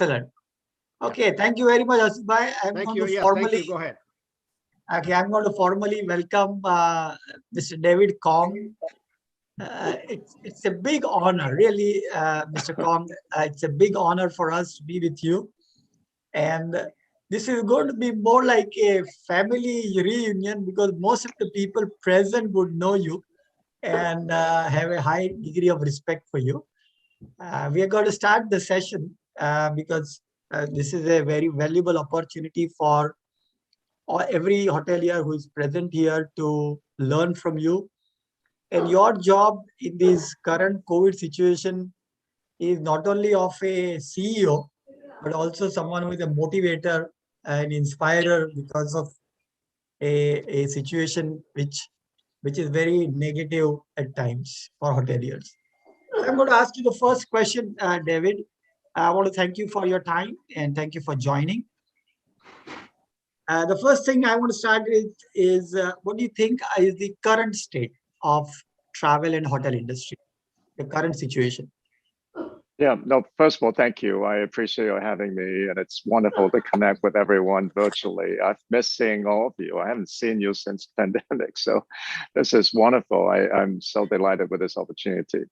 Excellent. Okay, thank you very much, Asif bhai. Thank you. Thank you. Go ahead. Okay, I'm going to formally welcome Mr. David Kong. It's a big honor, really, Mr. Kong. It's a big honor for us to be with you. And this is going to be more like a family reunion because most of the people present would know you and have a high degree of respect for you. We are going to start the session because this is a very valuable opportunity for every hotelier who is present here to learn from you. And your job in this current COVID situation is not only of a CEO, but also someone who is a motivator and inspirer because of a situation which is very negative at times for hoteliers. I'm going to ask you the first question, David. I want to thank you for your time and thank you for joining. The first thing I want to start with is what do you think is the current state of travel and hotel industry, the current situation? Yeah, no, first of all, thank you. I appreciate you having me, and it's wonderful to connect with everyone virtually. I've missed seeing all of you. I haven't seen you since the pandemic, so this is wonderful. I'm so delighted with this opportunity.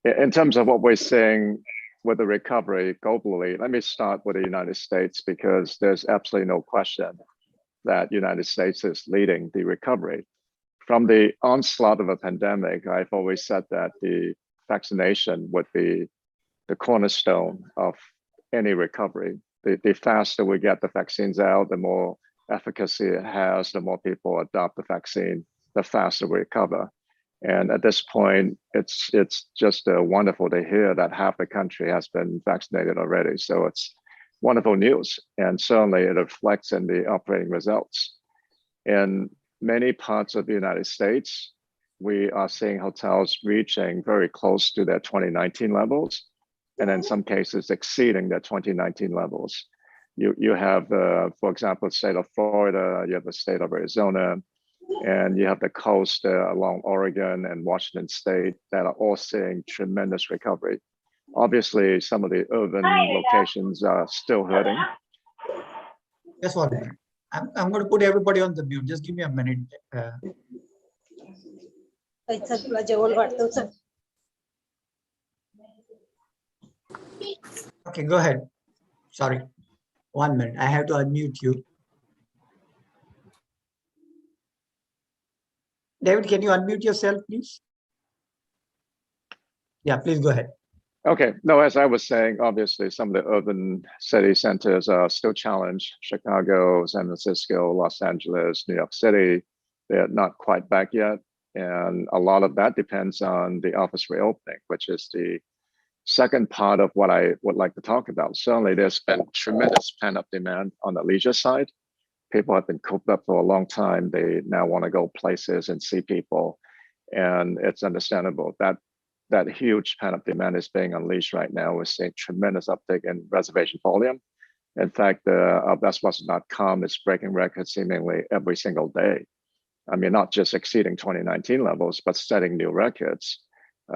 In terms of what we're seeing with the recovery globally, let me start with the United States because there's absolutely no question that United States is leading the recovery. From the onslaught of a pandemic, I've always said that the vaccination would be the cornerstone of any recovery. The faster we get the vaccines out, the more efficacy it has, the more people adopt the vaccine, the faster we recover. And at this point, it's just wonderful to hear that half the country has been vaccinated already. So it's wonderful news. And certainly it reflects in the operating results. In many parts of the United States, we are seeing hotels reaching very close to their 2019 levels, and in some cases exceeding their 2019 levels. You have, for example, the state of Florida, you have the state of Arizona, and you have the coast along Oregon and Washington State that are all seeing tremendous recovery. Obviously, some of the urban locations are still hurting. Just 1 minute. I'm going to put everybody on the mute. Just give me a minute. Okay, go ahead. Sorry. 1 minute. I have to unmute you. David, can you unmute yourself, please? Yeah, please go ahead. Okay. No, as I was saying, obviously, some of the urban city centers are still challenged. Chicago, San Francisco, Los Angeles, New York City, they're not quite back yet. And a lot of that depends on the office reopening, which is the second part of what I would like to talk about. Certainly, there's been tremendous pent-up demand on the leisure side. People have been cooped up for a long time. They now want to go places and see people. And it's understandable that that huge pent-up demand is being unleashed right now. We're seeing tremendous uptick in reservation volume. In fact, Bestwestern.com is breaking records seemingly every single day. I mean, not just exceeding 2019 levels, but setting new records.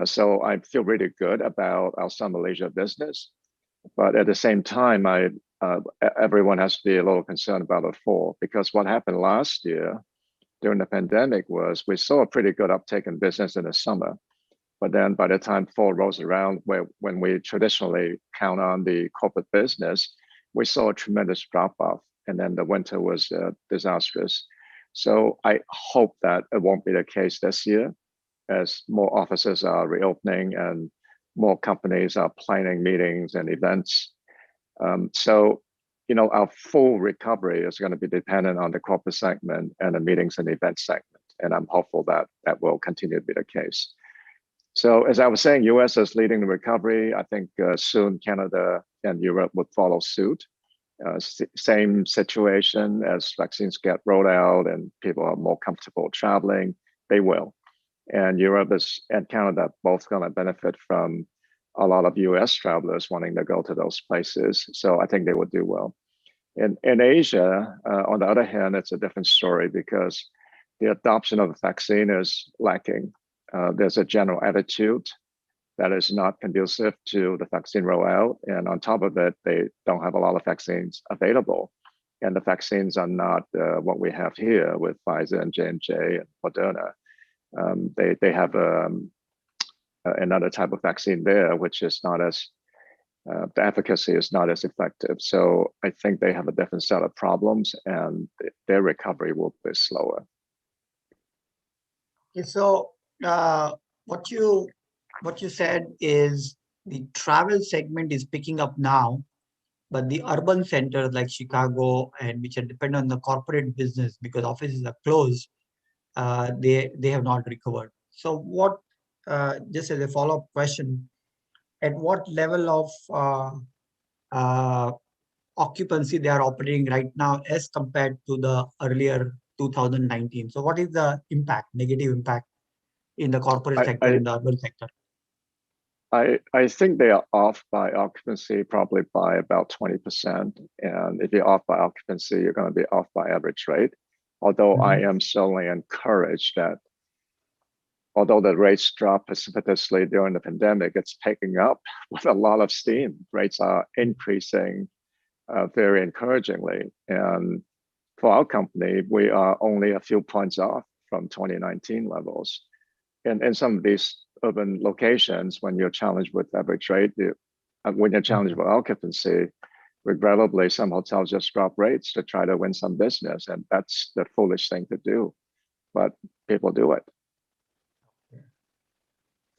So I feel really good about our summer leisure business. But at the same time, everyone has to be a little concerned about the fall, because what happened last year during the pandemic was we saw a pretty good uptake in business in the summer. But then by the time fall rolls around, when we traditionally count on the corporate business, we saw a tremendous drop off. And then the winter was disastrous. So I hope that it won't be the case this year, as more offices are reopening and more companies are planning meetings and events. So, you know, our full recovery is going to be dependent on the corporate segment and the meetings and event segment. And I'm hopeful that that will continue to be the case. So as I was saying, US is leading the recovery. I think soon Canada and Europe would follow suit. Same situation as vaccines get rolled out and people are more comfortable traveling, they will. And Europe and Canada both going to benefit from a lot of US travelers wanting to go to those places. So I think they would do well. In Asia, on the other hand, it's a different story because the adoption of the vaccine is lacking. There's a general attitude that is not conducive to the vaccine rollout. And on top of it, they don't have a lot of vaccines available. And the vaccines are not what we have here with Pfizer and J&J and Moderna. They have another type of vaccine there, which is not as, the efficacy is not as effective. So I think they have a different set of problems, and their recovery will be slower. Okay, so what you said is the travel segment is picking up now, but the urban centers like Chicago and which are dependent on the corporate business because offices are closed, they have not recovered. So what, just as a follow-up question, at what level of occupancy they are operating right now as compared to the earlier 2019? So what is the impact, negative impact in the corporate sector and the urban sector? I think they are off by occupancy probably by about 20%. And if you're off by occupancy, you're going to be off by average rate. Although I am certainly encouraged that although the rates dropped precipitously during the pandemic, it's picking up with a lot of steam. Rates are increasing very encouragingly. And for our company, we are only a few points off from 2019 levels. And in some of these urban locations, when you're challenged with average rate, when you're challenged with occupancy, regrettably, some hotels just drop rates to try to win some business. And that's the foolish thing to do. But people do it.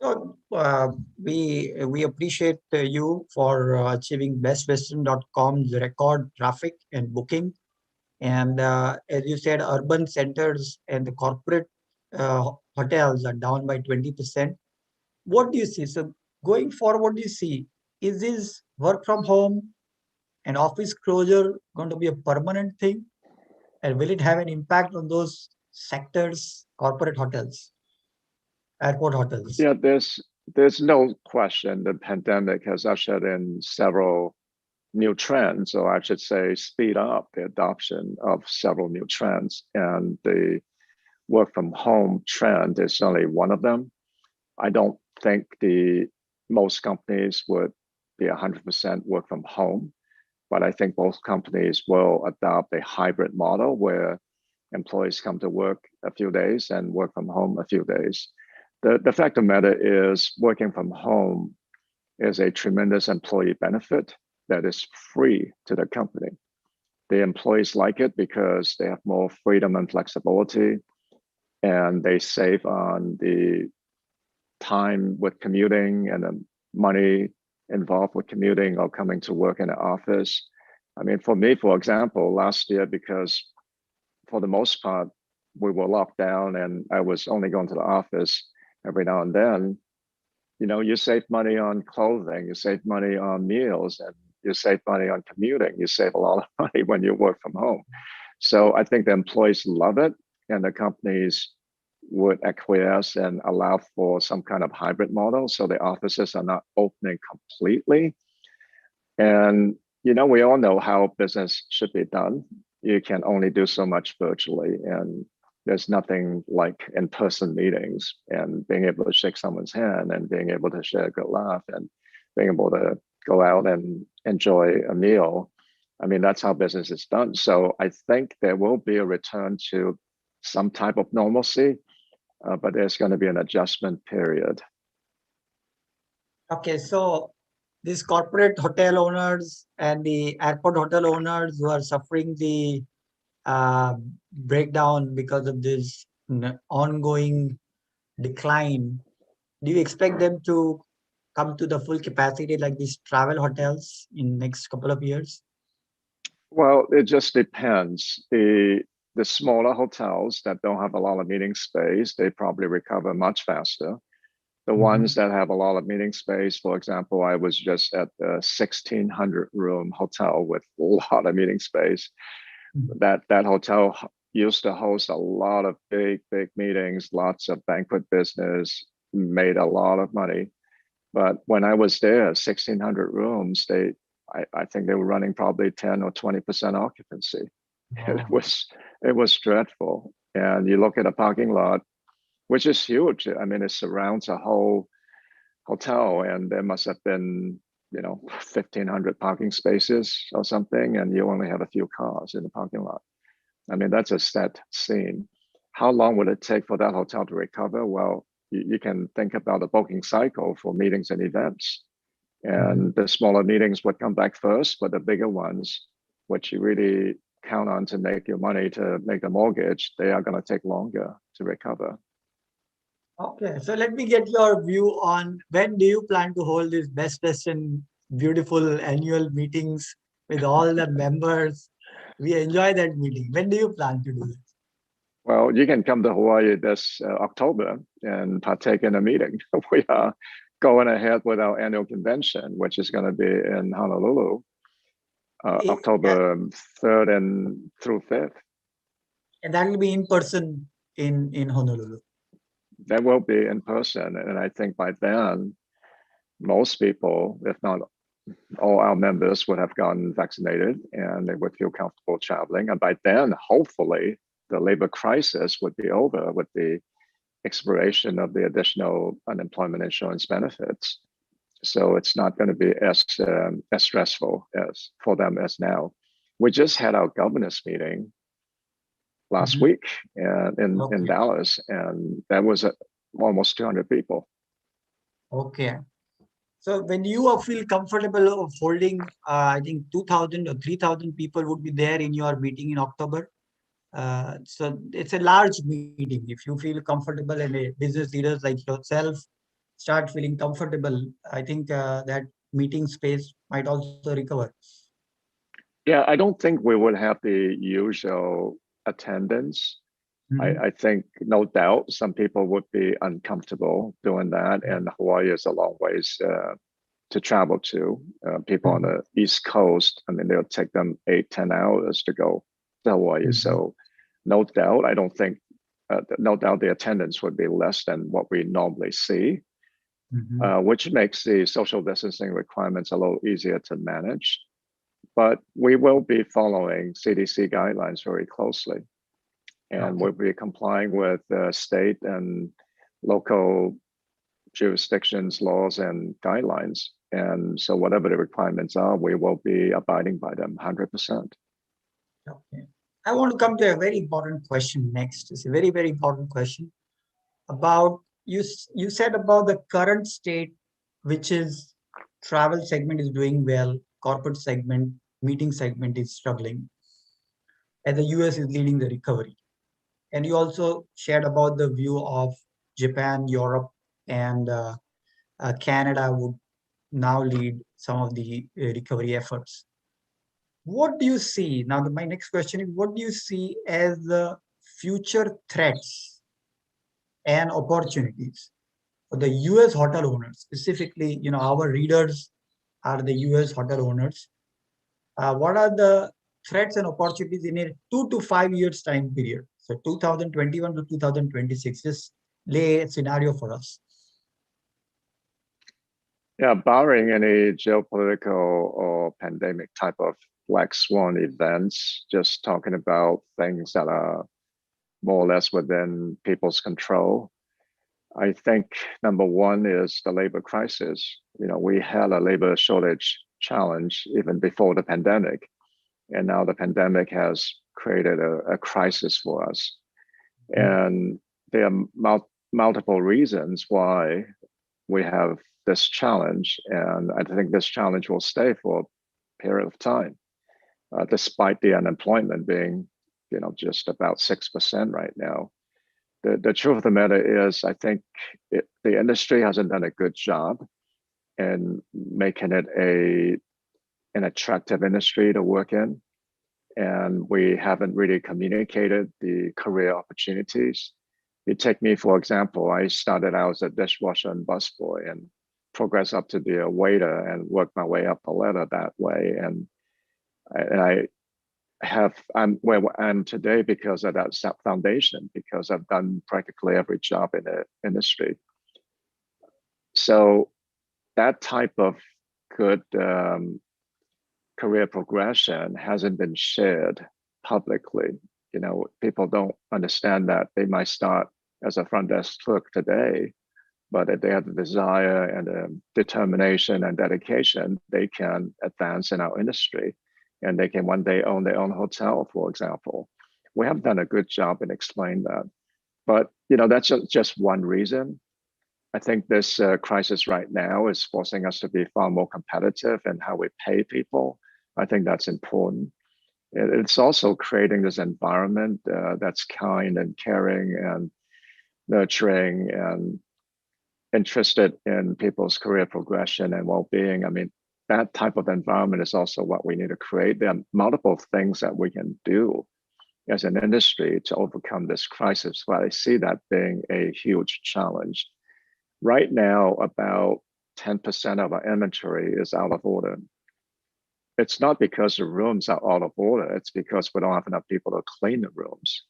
So we appreciate you for achieving bestwestern.com's record traffic and booking. And as you said, urban centers and the corporate hotels are down by 20%. What do you see? So going forward, what do you see? Is this work from home and office closure going to be a permanent thing? And will it have an impact on those sectors, corporate hotels, airport hotels? Yeah, there's no question the pandemic has ushered in several new trends, or I should say speed up the adoption of several new trends. And the work from home trend is only one of them. I don't think most companies would be 100% work from home, but I think most companies will adopt a hybrid model where employees come to work a few days and work from home a few days. The fact of the matter is working from home is a tremendous employee benefit that is free to the company. The employees like it because they have more freedom and flexibility, and they save on the time with commuting and the money involved with commuting or coming to work in the office. I mean, for me, for example, last year, because for the most part, we were locked down and I was only going to the office every now and then, you save money on clothing, you save money on meals, and you save money on commuting. You save a lot of money when you work from home. So I think the employees love it, and the companies would acquiesce and allow for some kind of hybrid model. So the offices are not opening completely. And, we all know how business should be done. You can only do so much virtually, and there's nothing like in-person meetings and being able to shake someone's hand and being able to share a good laugh and being able to go out and enjoy a meal. I mean, that's how business is done. So I think there will be a return to some type of normalcy, but there's going to be an adjustment period. Okay, so these corporate hotel owners and the airport hotel owners who are suffering the breakdown because of this ongoing decline, do you expect them to come to the full capacity like these travel hotels in next couple of years? Well, it just depends. The smaller hotels that don't have a lot of meeting space, they probably recover much faster. The ones that have a lot of meeting space, for example, I was just at the 1,600 room hotel with a lot of meeting space. That hotel used to host a lot of big meetings, lots of banquet business, made a lot of money. But when I was there, 1,600 rooms, I think they were running probably 10 or 20% occupancy. Wow. It was dreadful. And you look at a parking lot, which is huge. I mean, it surrounds a whole hotel, and there must have been, 1,500 parking spaces or something, and you only have a few cars in the parking lot. I mean, that's a sad scene. How long would it take for that hotel to recover? Well, you can think about the booking cycle for meetings and events. And the smaller meetings would come back first, but the bigger ones, which you really count on to make your money to make the mortgage, they are going to take longer to recover. Okay, so let me get your view on when do you plan to hold this Bestwestern beautiful annual meetings with all the members? We enjoy that meeting. When do you plan to do it? Well, you can come to Hawaii this October and partake in a meeting. We are going ahead with our annual convention, which is going to be in Honolulu, October 3rd and through 5th. And that will be in person in Honolulu. That will be in person. And I think by then, most people, if not all our members, would have gotten vaccinated and they would feel comfortable traveling. And by then, hopefully, the labor crisis would be over with the expiration of the additional unemployment insurance benefits. So it's not going to be as stressful as for them as now. We just had our governors meeting last week in Dallas, and that was almost 200 people. Okay. So when you feel comfortable of holding, I think 2,000 or 3,000 people would be there in your meeting in October. So it's a large meeting. If you feel comfortable and business leaders like yourself start feeling comfortable, I think that meeting space might also recover. Yeah, I don't think we would have the usual attendance. I think no doubt some people would be uncomfortable doing that, and Hawaii is a long ways to travel to. People on the East Coast, I mean, they'll take them 8-10 hours to go to Hawaii. So no doubt, I don't think, no doubt the attendance would be less than what we normally see, which makes the social distancing requirements a little easier to manage. But we will be following CDC guidelines very closely. And we'll be complying with state and local jurisdictions, laws, and guidelines. And so whatever the requirements are, we will be abiding by them 100%. Okay. I want to come to a very important question next. It's a very, very important question about, you said about the current state, which is travel segment is doing well, corporate segment, meeting segment is struggling, and the US is leading the recovery. And you also shared about the view of Japan, Europe, and Canada would now lead some of the recovery efforts. What do you see? Now, my next question is, what do you see as the future threats and opportunities for the US hotel owners? Specifically, our readers are the US hotel owners. What are the threats and opportunities in a 2 to 5 years time period? So 2021 to 2026, just lay a scenario for us. Yeah, barring any geopolitical or pandemic type of black swan events, just talking about things that are more or less within people's control. I think number one is the labor crisis. We had a labor shortage challenge even before the pandemic. And now the pandemic has created a crisis for us. And there are multiple reasons why we have this challenge. And I think this challenge will stay for a period of time, despite the unemployment being, just about 6% right now. The truth of the matter is, I think the industry hasn't done a good job in making it an attractive industry to work in. And we haven't really communicated the career opportunities. You take me, for example, I started out as a dishwasher and busboy and progressed up to be a waiter and worked my way up the ladder that way. And I'm where I am today because of that foundation, because I've done practically every job in the industry. So that type of good career progression hasn't been shared publicly. People don't understand that they might start as a front desk clerk today, But if they have the desire and the determination and dedication, they can advance in our industry, and they can one day own their own hotel, for example. We have done a good job in explaining that. But that's just one reason. I think this crisis right now is forcing us to be far more competitive in how we pay people. I think that's important. It's also creating this environment that's kind and caring and nurturing and interested in people's career progression and well-being. I mean, that type of environment is also what we need to create. There are multiple things that we can do as an industry to overcome this crisis, but I see that being a huge challenge. Right now, about 10% of our inventory is out of order. It's not because the rooms are out of order, it's because we don't have enough people to clean the rooms.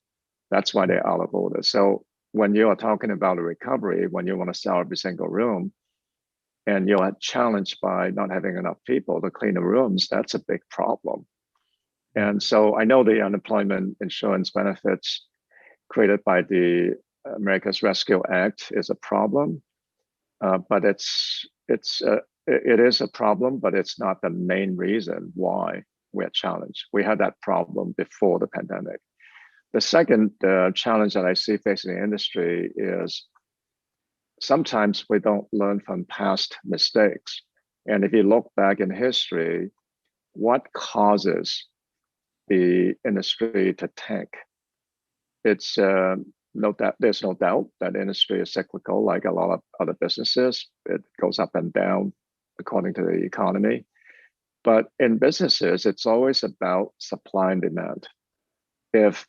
That's why they're out of order. So when you are talking about a recovery, when you want to sell every single room, and you're challenged by not having enough people to clean the rooms, that's a big problem. And so I know the unemployment insurance benefits created by the America's Rescue Act is a problem, but it is a problem, but it's not the main reason why we're challenged. We had that problem before the pandemic. The second challenge that I see facing the industry is sometimes we don't learn from past mistakes. And if you look back in history, what causes the industry to tank? It's there's no doubt that industry is cyclical, like a lot of other businesses. It goes up and down according to the economy. But in businesses, it's always about supply and demand. If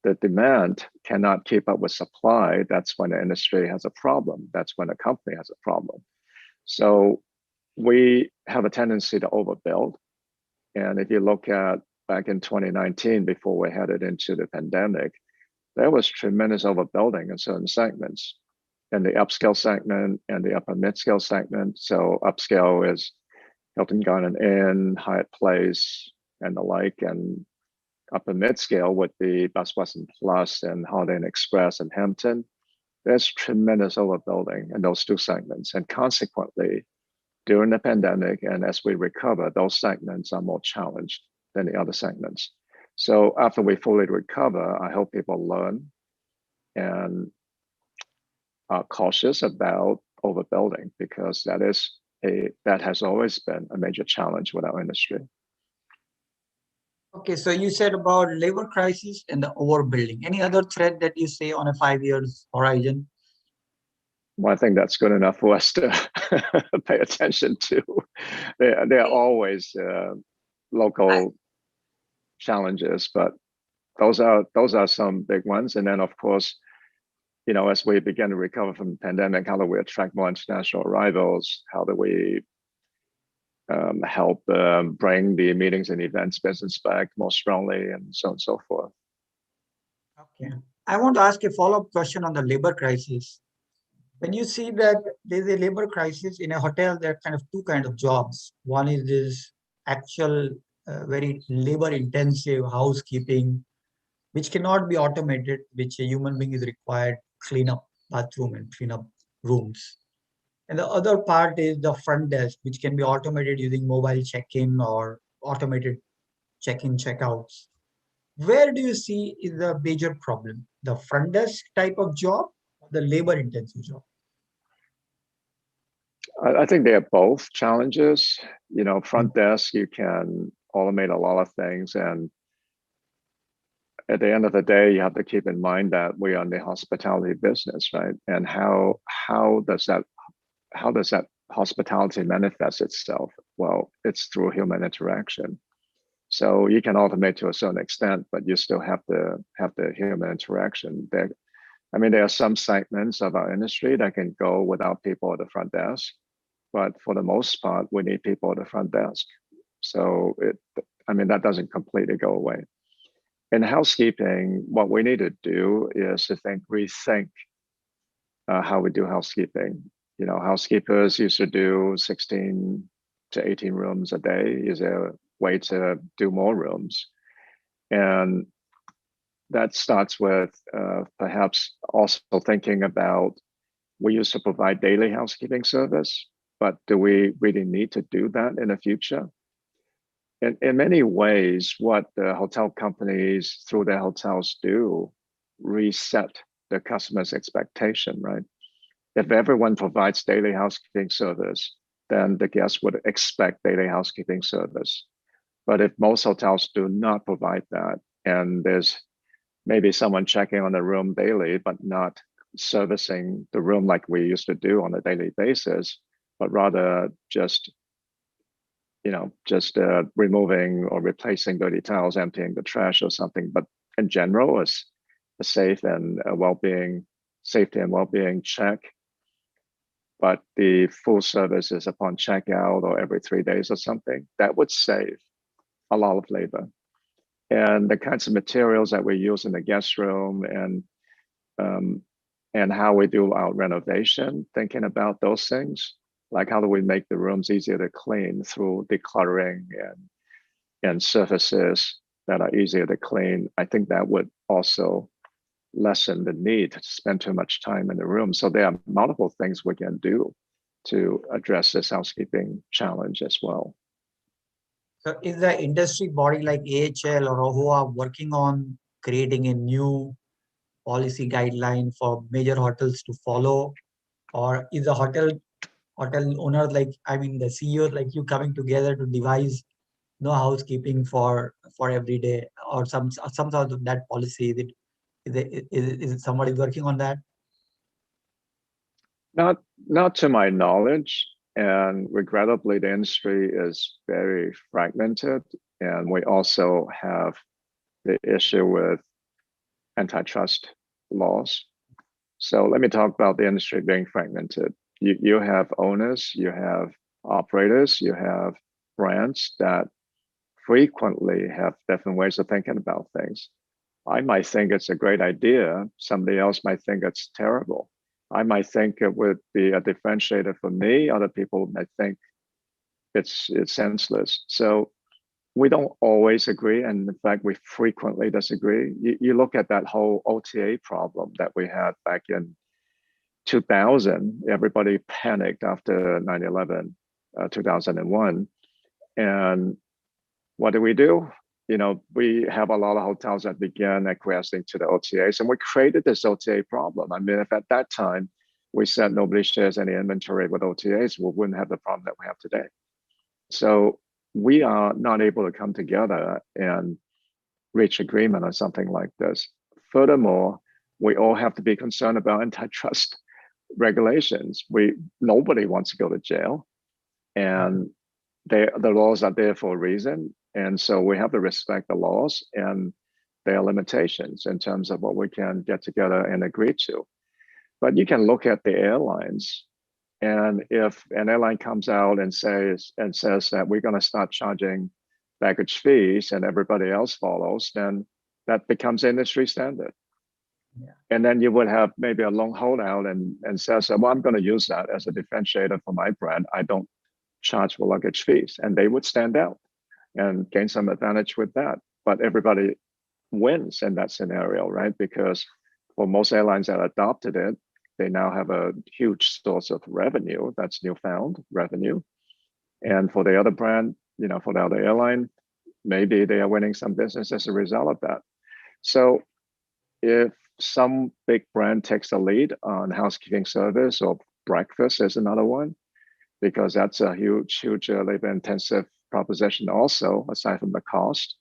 the demand cannot keep up with supply, that's when the industry has a problem. That's when a company has a problem. So we have a tendency to overbuild. And if you look at back in 2019, before we headed into the pandemic, there was tremendous overbuilding in certain segments, in the upscale segment and the upper mid-scale segment. So upscale is Hilton Garden Inn, Hyatt Place, and the like, and upper mid-scale would be Bestwestern Plus and Holiday Inn Express and Hampton. There's tremendous overbuilding in those two segments. And consequently, during the pandemic and as we recover, those segments are more challenged than the other segments. So after we fully recover, I hope people learn and are cautious about overbuilding, because that has always been a major challenge with our industry. Okay, so you said about labor crisis and the overbuilding. Any other threat that you say on a 5 years horizon? Well, I think that's good enough for us to pay attention to. There are always local challenges, but those are some big ones. And then, of course, as we begin to recover from the pandemic, how do we attract more international arrivals? How do we help bring the meetings and events business back more strongly, and so on and so forth? Okay. I want to ask a follow-up question on the labor crisis. When you see that there's a labor crisis in a hotel, there are kind of two kinds of jobs. One is this actual very labor-intensive housekeeping, which cannot be automated, which a human being is required to clean up bathroom and clean up rooms. And the other part is the front desk, which can be automated using mobile check-in or automated check-in, check-outs. Where do you see is the major problem? The front desk type of job or the labor-intensive job? I think they are both challenges. Front desk, you can automate a lot of things. And at the end of the day, you have to keep in mind that we are in the hospitality business, right? And how does that hospitality manifest itself? Well, it's through human interaction. So you can automate to a certain extent, but you still have to have the human interaction. There are some segments of our industry that can go without people at the front desk, but for the most part, we need people at the front desk. So that doesn't completely go away. In housekeeping, what we need to do is to rethink how we do housekeeping. Housekeepers used to do 16 to 18 rooms a day. Is there a way to do more rooms? And that starts with perhaps also thinking about we used to provide daily housekeeping service, but do we really need to do that in the future? In many ways, what the hotel companies through their hotels do reset the customer's expectation, right? If everyone provides daily housekeeping service, then the guests would expect daily housekeeping service. But if most hotels do not provide that, and there's maybe someone checking on the room daily, but not servicing the room like we used to do on a daily basis, but rather just removing or replacing dirty towels, emptying the trash or something. But in general, it's a safe and safety and well-being check. But the full service is upon checkout or every 3 days or something. That would save a lot of labor. And the kinds of materials that we use in the guest room and how we do our renovation, thinking about those things, like how do we make the rooms easier to clean through decluttering and surfaces that are easier to clean. I think that would also lessen the need to spend too much time in the room. So there are multiple things we can do to address this housekeeping challenge as well. So is the industry body like AHL or AHOA working on creating a new policy guideline for major hotels to follow? Or is the hotel owners, like, I mean, the CEOs like you coming together to devise no housekeeping for every day or some sort of that policy? Is it somebody working on that? Not to my knowledge, and regrettably, the industry is very fragmented, and we also have the issue with antitrust laws. So let me talk about the industry being fragmented. You have owners, you have operators, you have brands that frequently have different ways of thinking about things. I might think it's a great idea. Somebody else might think it's terrible. I might think it would be a differentiator for me. Other people might think it's senseless. So we don't always agree. And in fact, we frequently disagree. You look at that whole OTA problem that we had back in 2000, everybody panicked after 9/11, 2001. And what do? We have a lot of hotels that began acquiescing to the OTAs, and we created this OTA problem. I mean, if at that time we said nobody shares any inventory with OTAs, we wouldn't have the problem that we have today. So we are not able to come together and reach agreement on something like this. Furthermore, we all have to be concerned about antitrust regulations. Nobody wants to go to jail, and the laws are there for a reason. And so we have to respect the laws and their limitations in terms of what we can get together and agree to. But you can look at the airlines, and if an airline comes out and says that we're going to start charging baggage fees and everybody else follows, then that becomes industry standard. Yeah. And then you would have maybe a long holdout and says, well, I'm going to use that as a differentiator for my brand. I don't charge for luggage fees, and they would stand out and gain some advantage with that. But everybody wins in that scenario, right? Because for most airlines that adopted it, they now have a huge source of revenue. That's newfound revenue. And for the other brand, for the other airline, maybe they are winning some business as a result of that. So if some big brand takes a lead on housekeeping service, or breakfast is another one, because that's a huge labor-intensive proposition also, aside from the cost.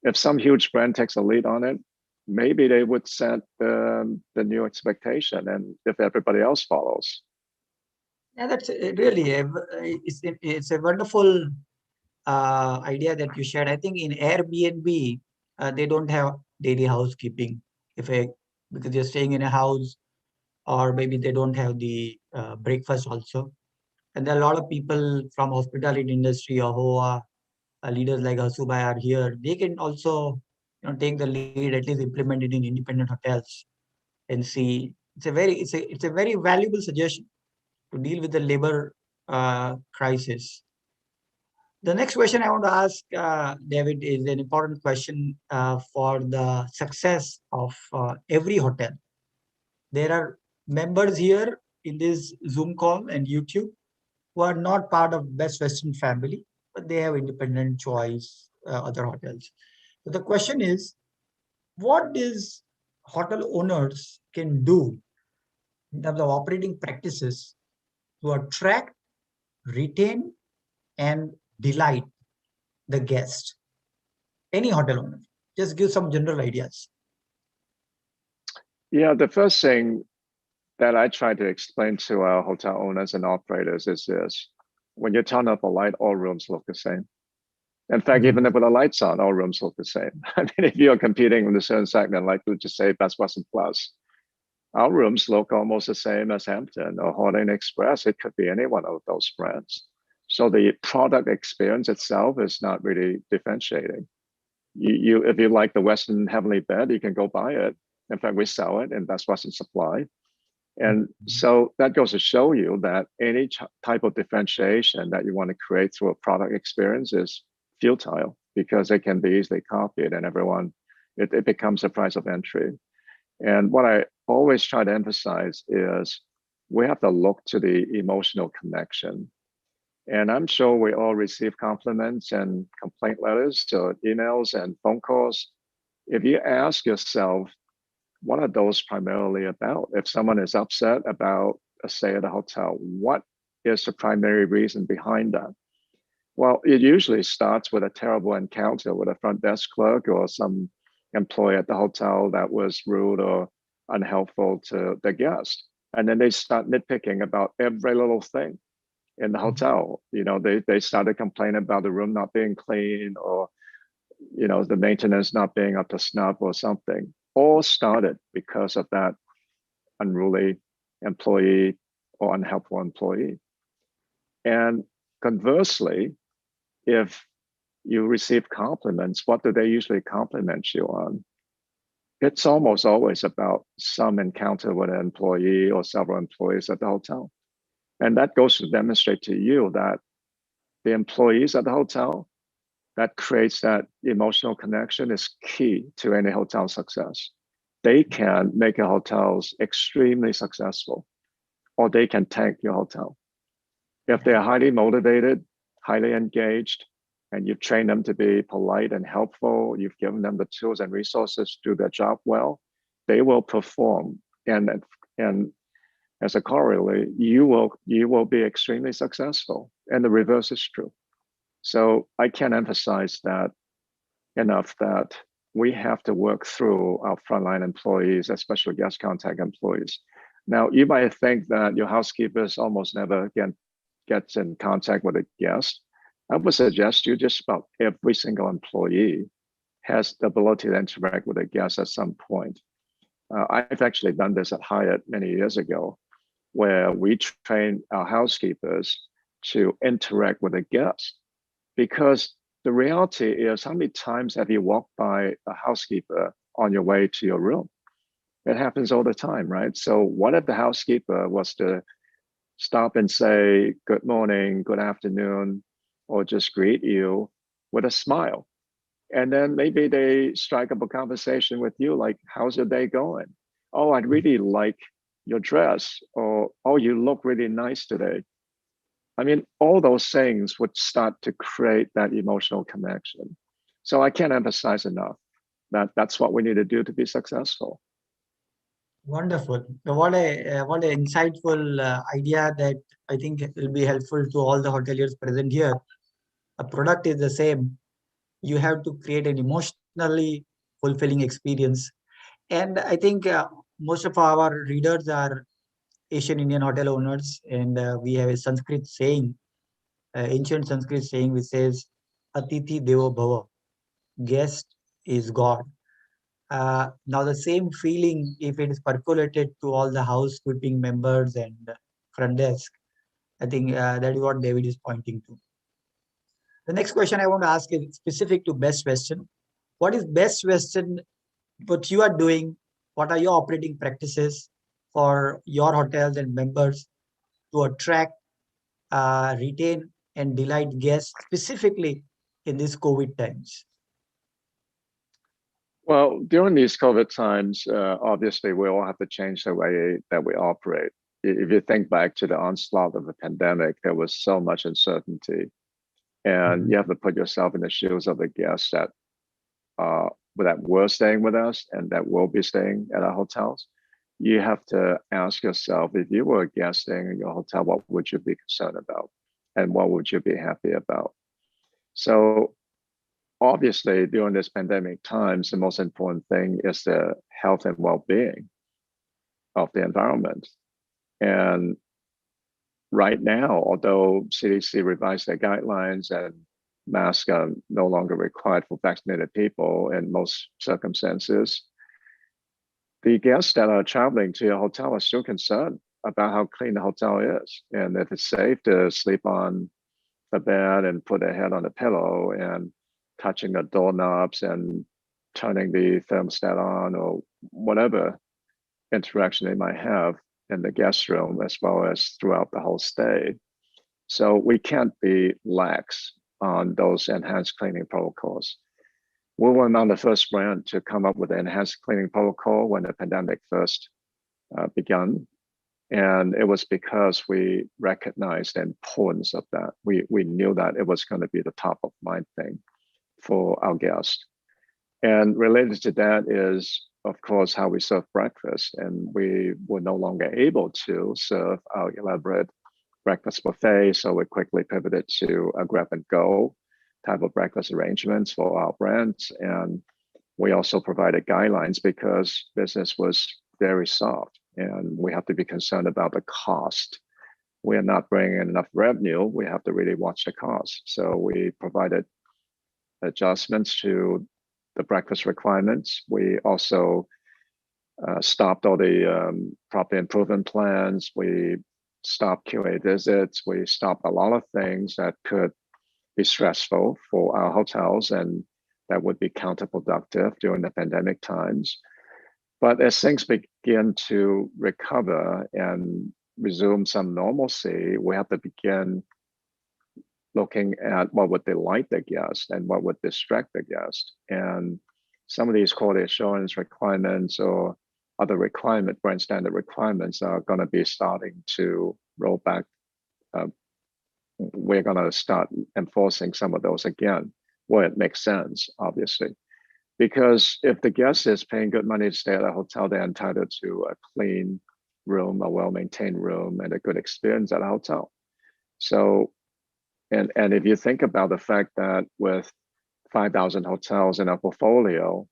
If some huge brand takes a lead on it, maybe they would set the new expectation, and if everybody else follows. Yeah, that's really it's a wonderful idea that you shared. I think in Airbnb, they don't have daily housekeeping because they're staying in a house, or maybe they don't have the breakfast also. And there are a lot of people from hospitality industry or who leaders like Hasubai are here. They can also take the lead, at least implement it in independent hotels and see. It's a very valuable suggestion to deal with the labor crisis. The next question I want to ask David is an important question for the success of every hotel. There are members here in this Zoom call and YouTube who are not part of Best Western family, but they have independent choice, other hotels. So the question is, what is hotel owners can do in terms of operating practices to attract, retain, and delight the guest? Any hotel owner, just give some general ideas. Yeah, the first thing that I try to explain to our hotel owners and operators is this: when you turn up a light, all rooms look the same. In fact, even if with the lights on, all rooms look the same. I mean, if you're competing with a certain segment, like let's just say Best Western Plus, our rooms look almost the same as Hampton or Holiday Inn Express. It could be any one of those brands. So the product experience itself is not really differentiating. If you like the Western Heavenly Bed, you can go buy it. In fact, we sell it in Best Western Supply. And so that goes to show you that any type of differentiation that you want to create through a product experience is futile, because it can be easily copied and it becomes a price of entry. And what I always try to emphasize is we have to look to the emotional connection. And I'm sure we all receive compliments and complaint letters, so emails and phone calls. If you ask yourself, what are those primarily about? If someone is upset about a stay at a hotel, what is the primary reason behind that? Well, it usually starts with a terrible encounter with a front desk clerk or some employee at the hotel that was rude or unhelpful to the guest. And then they start nitpicking about every little thing in the hotel. You know, they started complaining about the room not being clean, or, you know, the maintenance not being up to snuff or something. All started because of that unruly employee or unhelpful employee. And conversely, if you receive compliments, what do they usually compliment you on? It's almost always about some encounter with an employee or several employees at the hotel. And that goes to demonstrate to you that the employees at the hotel that creates that emotional connection is key to any hotel success. They can make your hotels extremely successful, or they can tank your hotel. If they're highly motivated, highly engaged, and you've trained them to be polite and helpful, you've given them the tools and resources to do their job well, they will perform. And as a corollary, you will be extremely successful. And the reverse is true. So I can't emphasize that enough, that we have to work through our frontline employees, especially guest contact employees. Now, you might think that your housekeepers almost never gets in contact with a guest. I would suggest you just about every single employee has the ability to interact with a guest at some point. I've actually done this at Hyatt many years ago, where we train our housekeepers to interact with a guest. Because the reality is, how many times have you walked by a housekeeper on your way to your room? It happens all the time, right? So what if the housekeeper was to stop and say, good morning, good afternoon, or just greet you with a smile? And then maybe they strike up a conversation with you, like, how's your day going? Oh, I'd really like your dress, or, oh, you look really nice today. I mean, all those things would start to create that emotional connection. So I can't emphasize enough that that's what we need to do to be successful. Wonderful. What a insightful idea that I think will be helpful to all the hoteliers present here. A product is the same. You have to create an emotionally fulfilling experience. And I think most of our readers are Asian Indian hotel owners, and we have a Sanskrit saying, ancient Sanskrit saying, which says, Atithi Devo Bhava, guest is God. Now, the same feeling, if it is percolated to all the housekeeping members and front desk, I think that is what David is pointing to. The next question I want to ask is specific to Best Western. What is Best Western, what you are doing? What are your operating practices for your hotels and members to attract, retain, and delight guests, specifically in these COVID times? Well, during these COVID times, obviously, we all have to change the way that we operate. if you think back to the onslaught of the pandemic, there was so much uncertainty, and you have to put yourself in the shoes of the guests that were staying with us and that will be staying at our hotels. You have to ask yourself, if you were a guest staying in your hotel, what would you be concerned about, and what would you be happy about? So obviously, during this pandemic times, the most important thing is the health and well-being of the environment. And right now, although CDC revised their guidelines and masks are no longer required for vaccinated people in most circumstances, the guests that are traveling to your hotel are still concerned about how clean the hotel is, and if it's safe to sleep on the bed and put their head on the pillow and touching the doorknobs and turning the thermostat on, or whatever interaction they might have in the guest room, as well as throughout the whole stay. So we can't be lax on those enhanced cleaning protocols. We were not the first brand to come up with an enhanced cleaning protocol when the pandemic first began. And it was because we recognized the importance of that. We knew that it was going to be the top of mind thing for our guests. And related to that is, of course, how we serve breakfast. And we were no longer able to serve our elaborate breakfast buffet, so we quickly pivoted to a grab and go type of breakfast arrangements for our brands. And we also provided guidelines because business was very soft, and we have to be concerned about the cost. We are not bringing in enough revenue. We have to really watch the cost. So we provided adjustments to the breakfast requirements. We also stopped all the property improvement plans. We stopped QA visits. We stopped a lot of things that could be stressful for our hotels and that would be counterproductive during the pandemic times. But as things begin to recover and resume some normalcy, we have to begin looking at what would delight the guest and what would distract the guest. And some of these quality assurance requirements or other brand standard requirements are going to be starting to roll back. We're going to start enforcing some of those again, where it makes sense, obviously. Because if the guest is paying good money to stay at a hotel, they're entitled to a clean room, a well-maintained room, and a good experience at a hotel. So, and if you think about the fact that with 5,000 hotels in our portfolio,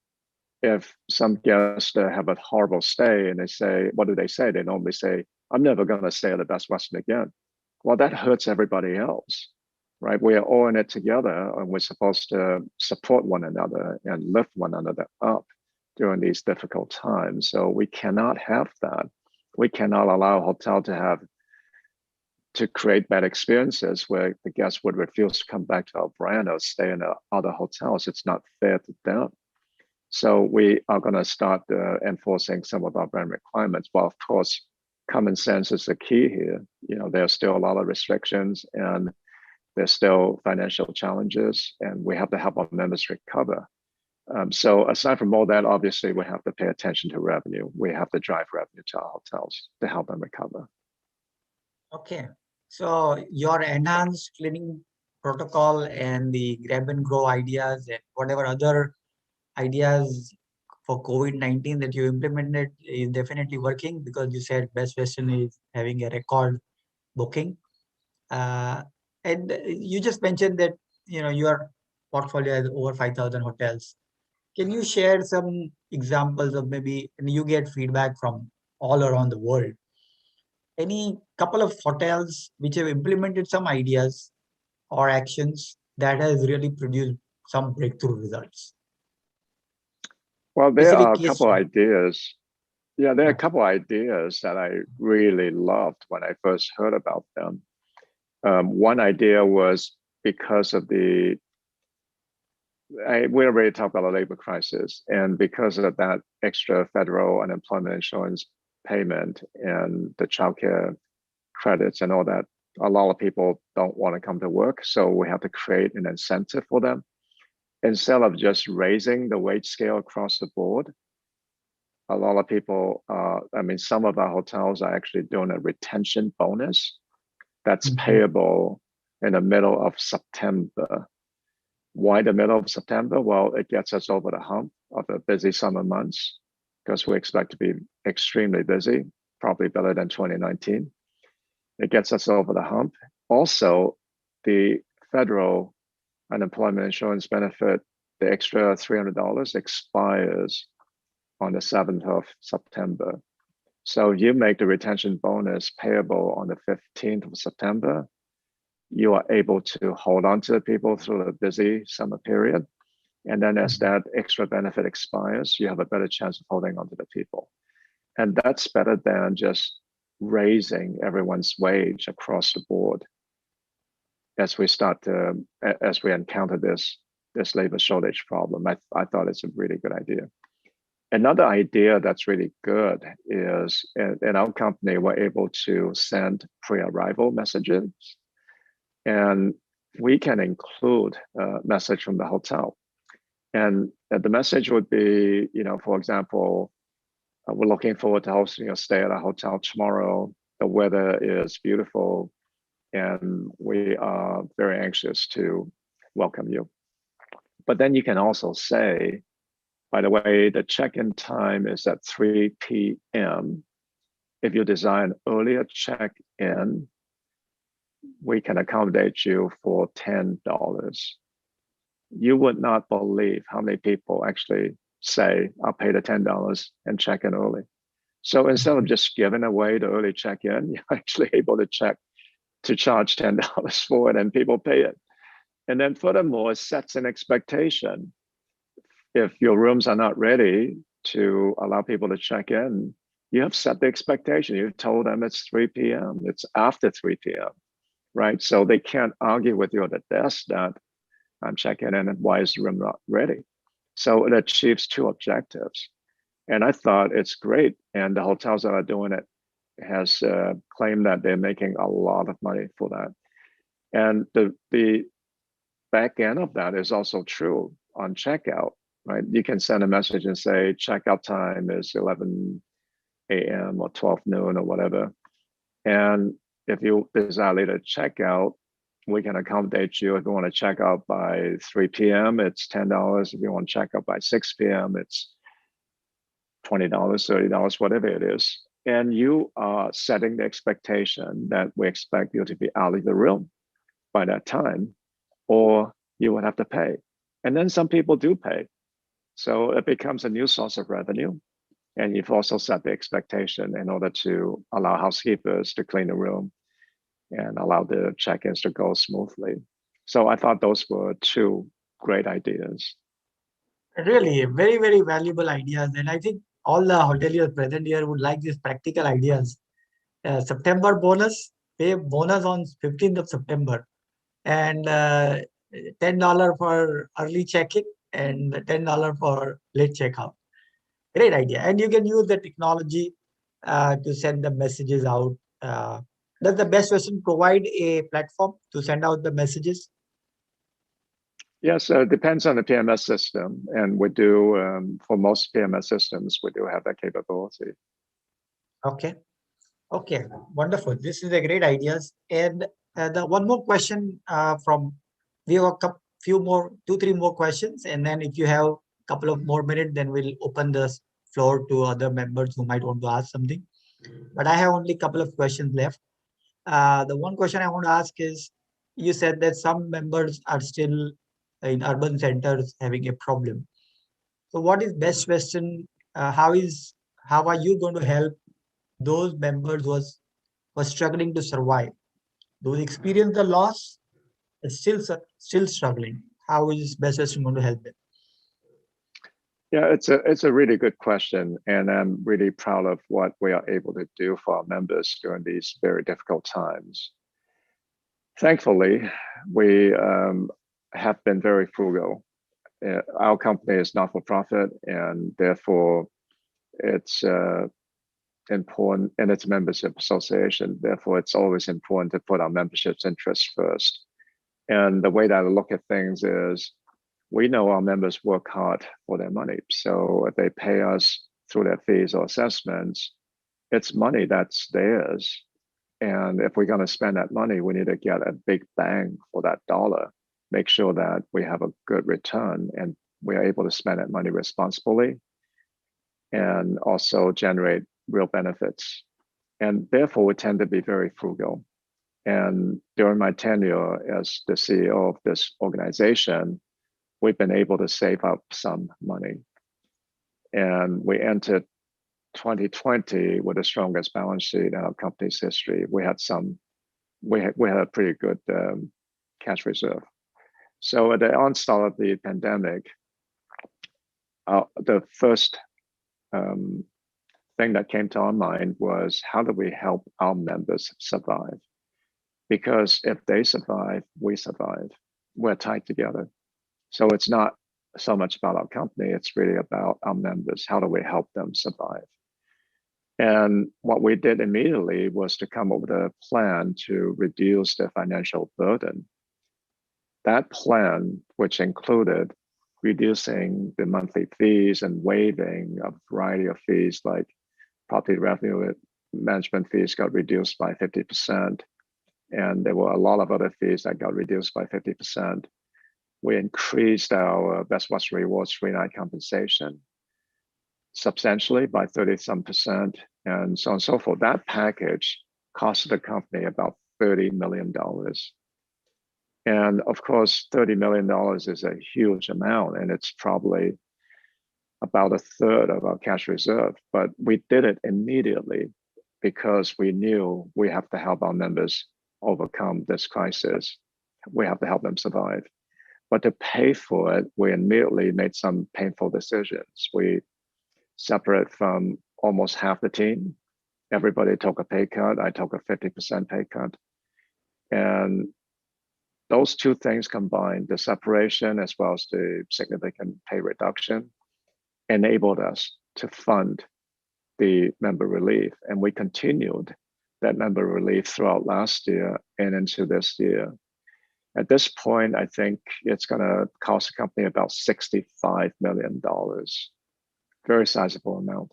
if some guests have a horrible stay and they say, what do they say? They normally say, I'm never going to stay at the Bestwestern again. Well, that hurts everybody else, right? We are all in it together, and we're supposed to support one another and lift one another up during these difficult times. So we cannot have that. We cannot allow a hotel to create bad experiences where the guests would refuse to come back to our brand or stay in other hotels. It's not fair to them. So we are going to start enforcing some of our brand requirements. Well, of course, common sense is the key here. You know, there's still a lot of restrictions and there's still financial challenges, and we have to help our members recover. So aside from all that, obviously, we have to pay attention to revenue. We have to drive revenue to our hotels to help them recover. Okay. So your enhanced cleaning protocol and the grab and go ideas and whatever other ideas for COVID-19 that you implemented is definitely working, because you said Bestwestern is having a record booking. And you just mentioned that, you know, your portfolio has over 5,000 hotels. Can you share some examples of maybe, and you get feedback from all around the world, any couple of hotels which have implemented some ideas or actions that has really produced some breakthrough results? Well, there Basically, are a case couple study. ideas. Yeah, there are a couple ideas that I really loved when I first heard about them. One idea was because of we already talked about the labor crisis, and because of that extra federal unemployment insurance payment and the childcare credits and all that, a lot of people don't want to come to work. So we have to create an incentive for them. Instead of just raising the wage scale across the board, a lot of people, I mean, some of our hotels are actually doing a retention bonus that's payable in the middle of September. Why the middle of September? Well, it gets us over the hump of the busy summer months because we expect to be extremely busy, probably better than 2019. It gets us over the hump. Also, the federal unemployment insurance benefit, the extra $300 expires on the 7th of September. So you make the retention bonus payable on the 15th of September. You are able to hold on to the people through the busy summer period. And then as that extra benefit expires, you have a better chance of holding on to the people. And that's better than just raising everyone's wage across the board as we encounter this labor shortage problem. I thought it's a really good idea. Another idea that's really good is in our company, we're able to send pre-arrival messages, and we can include a message from the hotel. And the message would be, for example, we're looking forward to hosting a stay at a hotel tomorrow. The weather is beautiful, and we are very anxious to welcome you. But then you can also say, by the way, the check-in time is at 3 p.m. If you desire an earlier check-in, we can accommodate you for $10. You would not believe how many people actually say, I'll pay the $10 and check in early. So instead of just giving away the early check-in, you're actually able to charge $10 for it, and people pay it. And then furthermore, it sets an expectation. If your rooms are not ready to allow people to check in, you have set the expectation. You've told them it's 3 p.m. It's after 3 p.m., right? So they can't argue with you at the desk that I'm checking in and why is the room not ready? So it achieves two objectives. And I thought it's great. And the hotels that are doing it has claimed that they're making a lot of money for that. And the back end of that is also true on checkout, right? You can send a message and say checkout time is 11 a.m. or 12 noon or whatever. And if you desire later checkout, we can accommodate you. If you want to check out by 3 p.m., it's $10. If you want to check out by 6 p.m., it's $20, $30, whatever it is. And you are setting the expectation that we expect you to be out of the room by that time, or you would have to pay. And then some people do pay. So it becomes a new source of revenue. And you've also set the expectation in order to allow housekeepers to clean the room and allow the check-ins to go smoothly. So I thought those were two great ideas. Really, very, very valuable ideas. And I think all the hoteliers present here would like these practical ideas. September bonus, pay bonus on 15th of September. And $10 for early check-in and $10 for late checkout. Great idea. And you can use the technology to send the messages out. Does the Bestwestern provide a platform to send out the messages? Yes, it depends on the PMS system. And we do, for most PMS systems, we do have that capability. Okay. Okay, wonderful. This is a great ideas. And the one more question we have a few more, 2-3 more questions. And then if you have a couple of more minutes, then we'll open the floor to other members who might want to ask something. But I have only a couple of questions left. The one question I want to ask is, you said that some members are still in urban centers having a problem. So what is Bestwestern? How are you going to help those members who was struggling to survive? Those experience the loss, but still struggling. How is Bestwestern going to help them? Yeah, it's a really good question, and I'm really proud of what we are able to do for our members during these very difficult times. Thankfully, we have been very frugal. Our company is not for profit, and therefore it's important, and it's a membership association. Therefore, it's always important to put our membership's interests first. And the way that I look at things is, we know our members work hard for their money. So if they pay us through their fees or assessments, it's money that's theirs. And if we're going to spend that money, we need to get a big bang for that dollar, make sure that we have a good return and we are able to spend that money responsibly and also generate real benefits. And therefore, we tend to be very frugal. And during my tenure as the CEO of this organization, we've been able to save up some money. And we entered 2020 with the strongest balance sheet in our company's history. We had a pretty good cash reserve. So at the onset of the pandemic, the first thing that came to our mind was, how do we help our members survive? Because if they survive, we survive. We're tied together. So it's not so much about our company, it's really about our members. How do we help them survive? And what we did immediately was to come up with a plan to reduce the financial burden. That plan, which included reducing the monthly fees and waiving a variety of fees, like property revenue management fees got reduced by 50%. And there were a lot of other fees that got reduced by 50%. We increased our Bestwestern Rewards free night compensation substantially by 30-some%, and so on and so forth. That package cost the company about $30 million. And of course, $30 million is a huge amount, and it's probably about a third of our cash reserve. But we did it immediately because we knew we have to help our members overcome this crisis. We have to help them survive. But to pay for it, we immediately made some painful decisions. We separated from almost half the team. Everybody took a pay cut. I took a 50% pay cut. And those two things combined, the separation as well as the significant pay reduction, enabled us to fund the member relief. And we continued that member relief throughout last year and into this year. At this point, I think it's going to cost the company about $65 million, very sizable amount.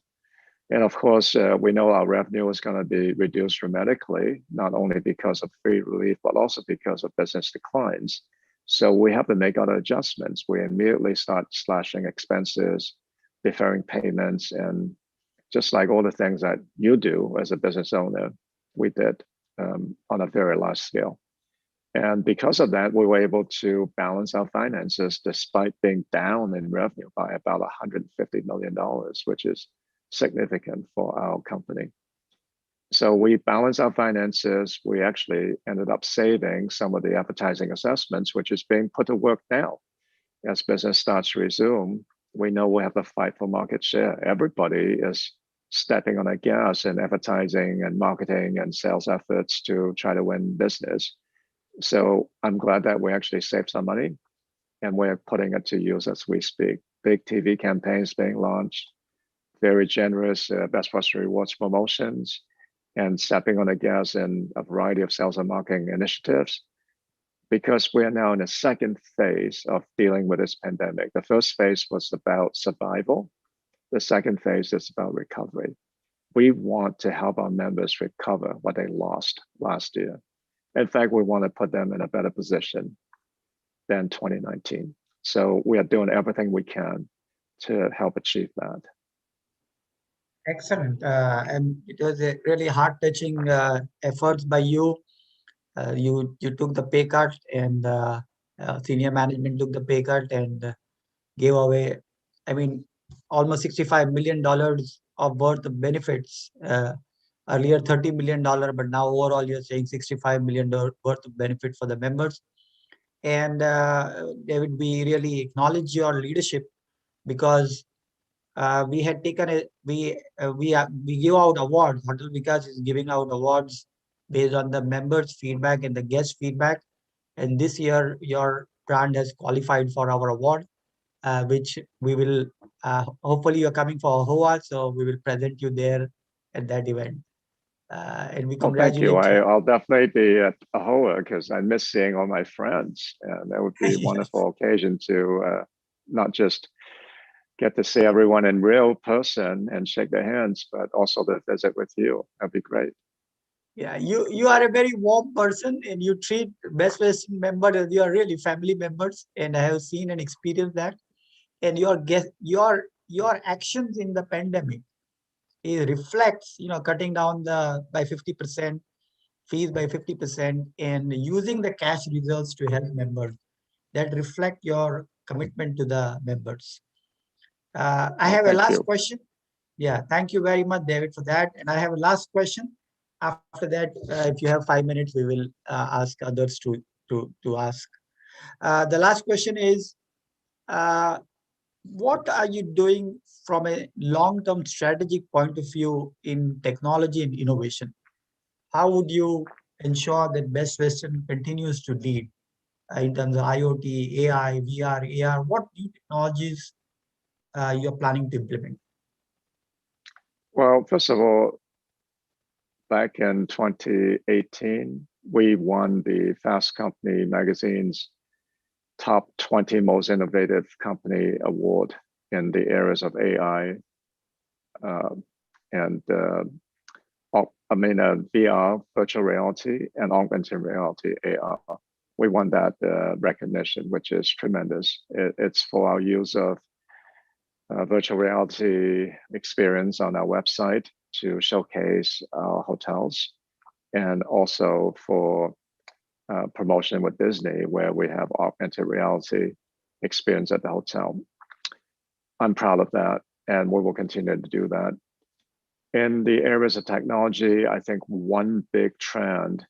And of course, we know our revenue is going to be reduced dramatically, not only because of free relief, but also because of business declines. So we have to make other adjustments. We immediately start slashing expenses, deferring payments, and just like all the things that you do as a business owner, we did on a very large scale. And because of that, we were able to balance our finances despite being down in revenue by about $150 million, which is significant for our company. So we balanced our finances. We actually ended up saving some of the advertising assessments, which is being put to work now. As business starts to resume, we know we have to fight for market share. Everybody is stepping on the gas in advertising and marketing and sales efforts to try to win business. So I'm glad that we actually saved some money and we're putting it to use as we speak. Big TV campaigns being launched, very generous Bestwestern Rewards promotions, and stepping on the gas in a variety of sales and marketing initiatives, because we are now in the second phase of dealing with this pandemic. The first phase was about survival. The second phase is about recovery. We want to help our members recover what they lost last year. In fact, we want to put them in a better position than 2019. So we are doing everything we can to help achieve that. Excellent. And it was a really heart-touching efforts by you. You took the pay cut, and senior management took the pay cut and gave away, I mean, almost $65 million of worth of benefits. Earlier $30 million, but now overall you're saying $65 million worth of benefit for the members. And David, we really acknowledge your leadership, because we had taken we give out awards. Hotel Vikas is giving out awards based on the members' feedback and the guest feedback. And this year, your brand has qualified for our award, which we will, hopefully you're coming for AHOA, so we will present you there at that event. And we congratulate you. Thank you. I'll definitely be at AHOA because I miss seeing all my friends. And that would be a wonderful occasion to not just get to see everyone in real person and shake their hands, but also to visit with you. That'd be great. Yeah, you are a very warm person, and you treat Bestwestern members as you are really family members, and I have seen and experienced that. And your actions in the pandemic, it reflects, cutting down the by 50% fees by 50% and using the cash reserves to help members. That reflect your commitment to the members. I have a Thank last you. question. Yeah, thank you very much, David, for that. And I have a last question. After that, if you have 5 minutes, we will ask others to ask. The last question is, uh, what are you doing from a long-term strategic point of view in technology and innovation? How would you ensure that Best Western continues to lead in terms of IoT, AI, VR, AR? What new technologies you're planning to implement? Well, first of all, back in 2018, we won the Fast Company magazine's top 20 most innovative company award in the areas of AI and VR, virtual reality, and augmented reality, AR. We won that recognition, which is tremendous. It's for our use of virtual reality experience on our website to showcase our hotels, and also for promotion with Disney, where we have augmented reality experience at the hotel. I'm proud of that, and we will continue to do that. In the areas of technology, I think one big trend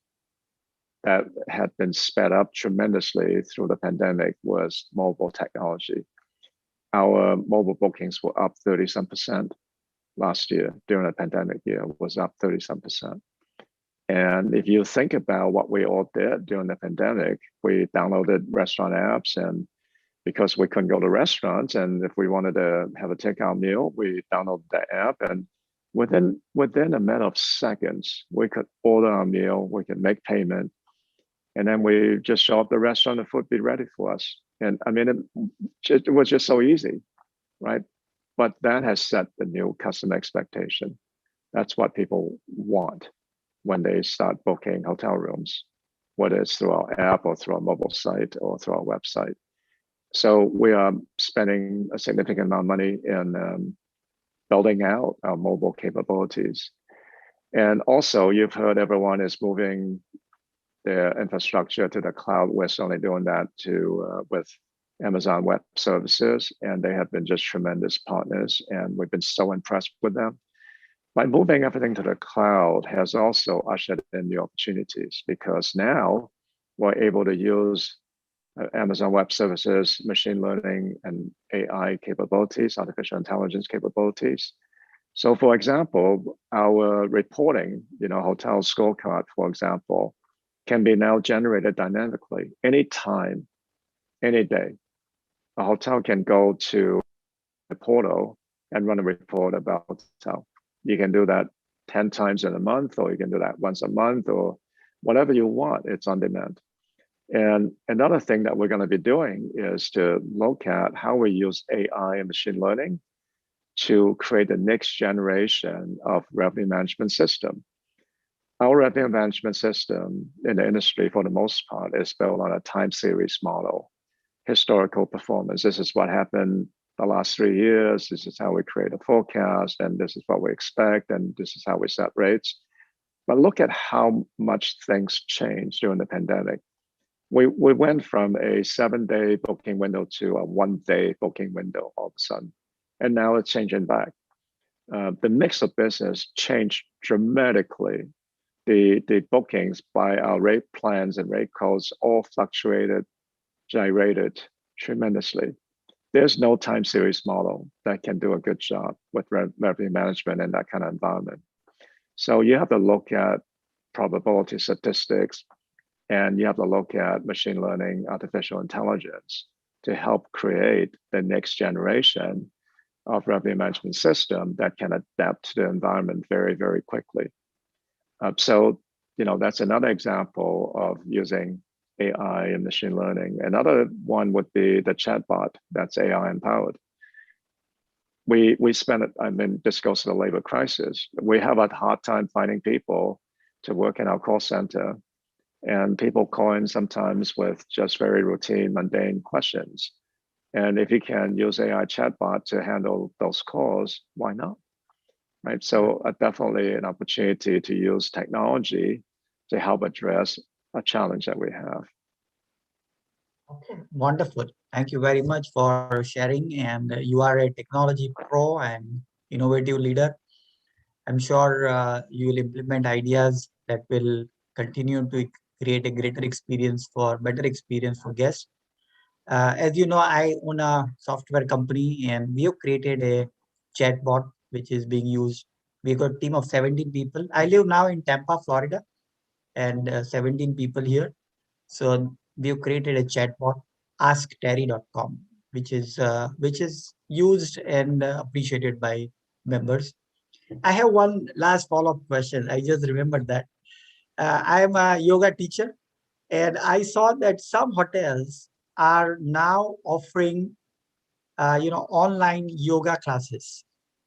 that had been sped up tremendously through the pandemic was mobile technology. Our mobile bookings were up 30-some% last year. During the pandemic year, was up 30-some%. And if you think about what we all did during the pandemic, we downloaded restaurant apps, and because we couldn't go to restaurants, and if we wanted to have a takeout meal, we downloaded the app, and within a matter of seconds, we could order our meal, we could make payment, and then we just show up at the restaurant, the food be ready for us. And I mean, it was just so easy, right? But that has set the new customer expectation. That's what people want when they start booking hotel rooms, whether it's through our app or through our mobile site or through our website. So we are spending a significant amount of money in building out our mobile capabilities. And also, you've heard everyone is moving their infrastructure to the cloud. We're certainly doing that with Amazon Web Services, and they have been just tremendous partners, and we've been so impressed with them. By moving everything to the cloud has also ushered in new opportunities, because now we're able to use Amazon Web Services, machine learning and AI capabilities, artificial intelligence capabilities. So for example, our reporting, hotel scorecard, for example, can be now generated dynamically anytime, any day. A hotel can go to the portal and run a report about the hotel. You can do that 10 times in a month, or you can do that once a month, or whatever you want. It's on demand. And another thing that we're going to be doing is to look at how we use AI and machine learning to create the next generation of revenue management system. Our revenue management system in the industry, for the most part, is built on a time series model, historical performance. This is what happened the last 3 years. This is how we create a forecast, and this is what we expect, and this is how we set rates. But look at how much things changed during the pandemic. We went from a 7-day booking window to a 1-day booking window all of a sudden, and now it's changing back. The mix of business changed dramatically. The bookings by our rate plans and rate codes all fluctuated, gyrated tremendously. There's no time series model that can do a good job with revenue management in that kind of environment. So you have to look at probability statistics, and you have to look at machine learning, artificial intelligence to help create the next generation of revenue management system that can adapt to the environment very, very quickly. So, that's another example of using AI and machine learning. Another one would be the chatbot that's AI empowered. we spend it, I mean, this goes to the labor crisis. We have a hard time finding people to work in our call center, and people call in sometimes with just very routine, mundane questions. And if you can use AI chatbot to handle those calls, why not? Right. So definitely an opportunity to use technology to help address a challenge that we have. Okay, wonderful. Thank you very much for sharing. And you are a technology pro and innovative leader. I'm sure you will implement ideas that will continue to create a greater experience better experience for guests. As you know, I own a software company and we have created a chatbot which is being used. We've got a team of 17 people. I live now in Tampa, Florida, and 17 people here. So we've created a chatbot, askterry.com, which is used and appreciated by members. I have one last follow-up question. I just remembered that. I am a yoga teacher, and I saw that some hotels are now offering, online yoga classes.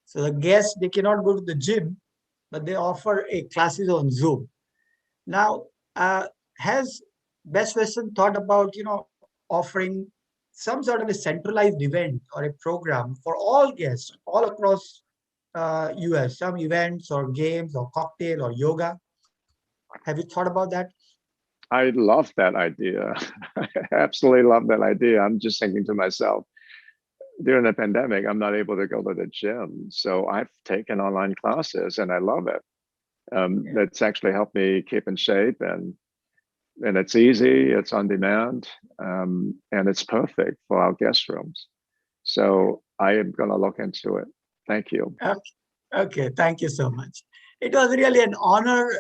So the guests, they cannot go to the gym, but they offer a classes on Zoom. Now, has Best Western thought about, offering some sort of a centralized event or a program for all guests all across US, some events or games or cocktail or yoga? Have you thought about that? I love that idea. I absolutely love that idea. I'm just thinking to myself, during the pandemic, I'm not able to go to the gym. So I've taken online classes and I love it. It's actually helped me keep in shape, and it's easy, it's on demand, and it's perfect for our guest rooms. So I am going to look into it. Thank you. Okay, thank you so much. It was really an honor,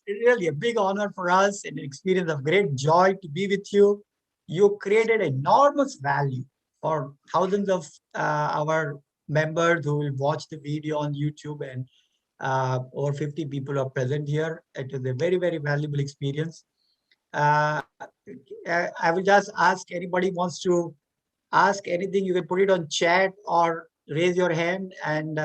really a big honor for us, and an experience of great joy to be with you. You created enormous value for thousands of our members who will watch the video on YouTube, and over 50 people are present here. It was a very, very valuable experience. Uh, I will just ask anybody wants to ask anything, you can put it on chat or raise your hand, and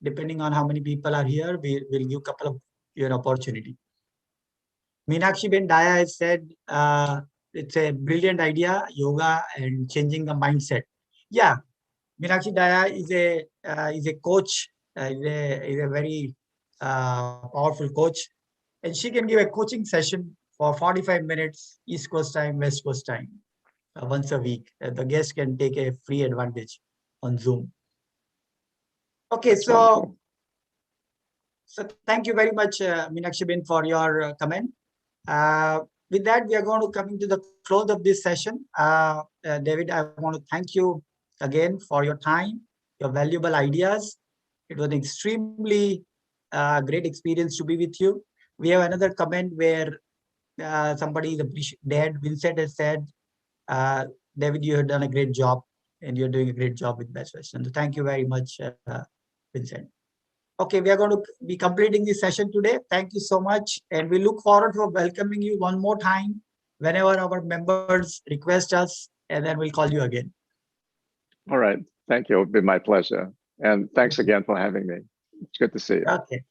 depending on how many people are here, we will give a couple of opportunity. Meenakshi Ben Daya has said it's a brilliant idea, yoga and changing the mindset. Yeah, Meenakshi Daya is a coach, is a very powerful coach, and she can give a coaching session for 45 minutes, East Coast time, West Coast time, once a week. The guest can take a free advantage on Zoom. Okay, That's wonderful. so thank you very much, Meenakshi Ben, for your comment. With that, we are going to come to the close of this session. David, I want to thank you again for your time, your valuable ideas. It was an extremely great experience to be with you. We have another comment where somebody, Dad Vincent, has said, David, you have done a great job, and you're doing a great job with Best Western. So thank you very much, Vincent. Okay, we are going to be completing this session today. Thank you so much. And we look forward to welcoming you one more time whenever our members request us, and then we'll call you again. All right. Thank you. It would be my pleasure. And thanks again for having me. It's good to see you. Okay.